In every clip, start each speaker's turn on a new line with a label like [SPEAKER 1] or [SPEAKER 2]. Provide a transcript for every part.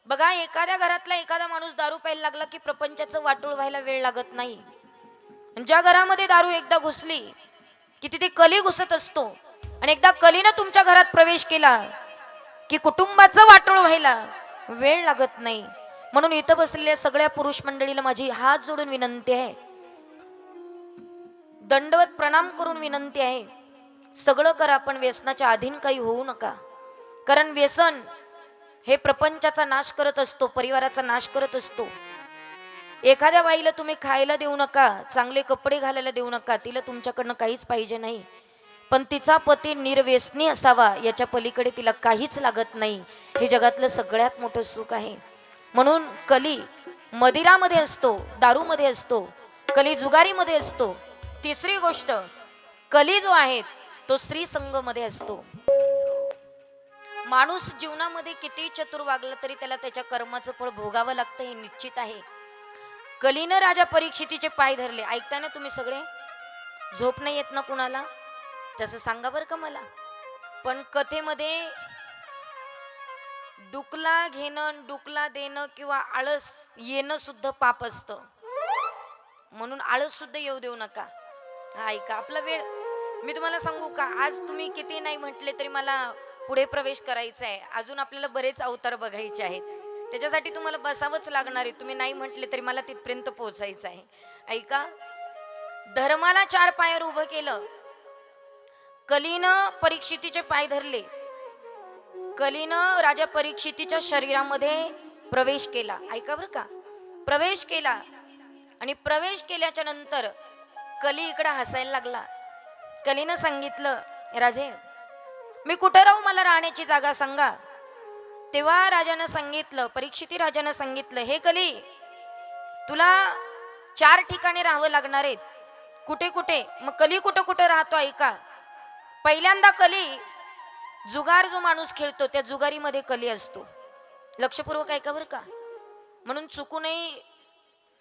[SPEAKER 1] बघा, एखाद्या घरातला एखादा माणूस दारू प्यायला लागला की प्रपंचाचं वाटोळ व्हायला वेळ लागत नाही. ज्या घरामध्ये दारू एकदा घुसली की तिथे कली घुसत असतो, आणि एकदा कलीनं तुमच्या घरात प्रवेश केला की कुटुंबाचं वाटोळ व्हायला वेळ लागत नाही. म्हणून इथं बसलेल्या सगळ्या पुरुष मंडळीला माझी हात जोडून विनंती आहे, दंडवत प्रणाम करून विनंती आहे, सगळं करा पण व्यसनाच्या अधीन काही होऊ नका. कारण व्यसन हे प्रपंचाचा नाश करत असतो, परिवाराचा नाश करत असतो. एखाद्या बाईला तुम्ही खायला देऊ नका, चांगले कपडे घालायला देऊ नका, तिला तुमच्याकडनं काहीच पाहिजे नाही, पण तिचा पती निर्व्यसनी असावा याच्या पलीकडे तिला काहीच लागत नाही. हे जगातलं सगळ्यात मोठं सुख आहे. म्हणून कली मदिरामध्ये असतो, दारूमध्ये असतो, कली जुगारीमध्ये असतो. तिसरी गोष्ट, कली जो आहे तो स्त्री संघमध्ये असतो. माणूस जीवनामध्ये किती चतुर वागला तरी त्याला त्याच्या कर्माचं फळ भोगावं लागतं, हे निश्चित आहे. कलीनं राजा परीक्षितीचे पाय धरले. ऐकताय ना तुम्ही सगळे? झोप नाही येत ना कुणाला? तसं सांगा बरं का मला. पण कथेमध्ये डुकला घेणं, डुकला देणं किंवा आळस येणं सुद्धा पाप असतं. म्हणून आळस सुद्धा येऊ देऊ नका. हा, ऐका आपला वेळ. मी तुम्हाला सांगू का, आज तुम्ही किती नाही म्हटले तरी मला पुढे प्रवेश करायचा आहे. अजून आपल्याला बरेच अवतार बघायचे आहेत. त्याच्यासाठी तुम्हाला बसावंच लागणार आहे. तुम्ही नाही म्हटले तरी मला तिथपर्यंत पोहोचायचं आहे. ऐका, धर्माला चार पायावर उभं केलं. कलीनं परीक्षितीचे पाय धरले. कलीनं राजा परीक्षितीच्या शरीरामध्ये प्रवेश केला. ऐका बरं का, प्रवेश केला. आणि प्रवेश केल्याच्या नंतर कली इकडे हसायला लागला. कलीनं सांगितलं, राजे मी कुठे राहू, मला राहण्याची जागा सांगा. तेव्हा राजानं सांगितलं, परीक्षिती राजानं सांगितलं, हे कली, तुला 4 ठिकाणी राहावं लागणार आहेत. कुठे कुठे? मग कली कुठं कुठं राहतो ऐका. पहिल्यांदा कली जुगार जो माणूस खेळतो त्या जुगारीमध्ये कली असतो. लक्षपूर्वक ऐका बरं का. म्हणून चुकूनही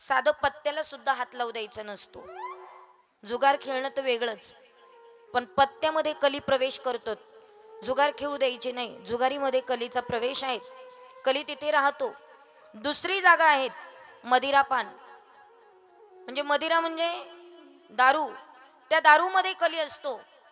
[SPEAKER 1] साधं पत्त्याला सुद्धा हात लावू द्यायचा नसतो. जुगार खेळणं तर वेगळंच, पण पत्त्यामध्ये कली प्रवेश करतो. जुगार खेळू द्यायची नाही. जुगारीमध्ये कलीचा प्रवेश आहे, कली तिथे राहतो. दुसरी जागा आहे मदिरापान, म्हणजे मदिरा म्हणजे दारू. त्या दारूमध्ये कली असतो.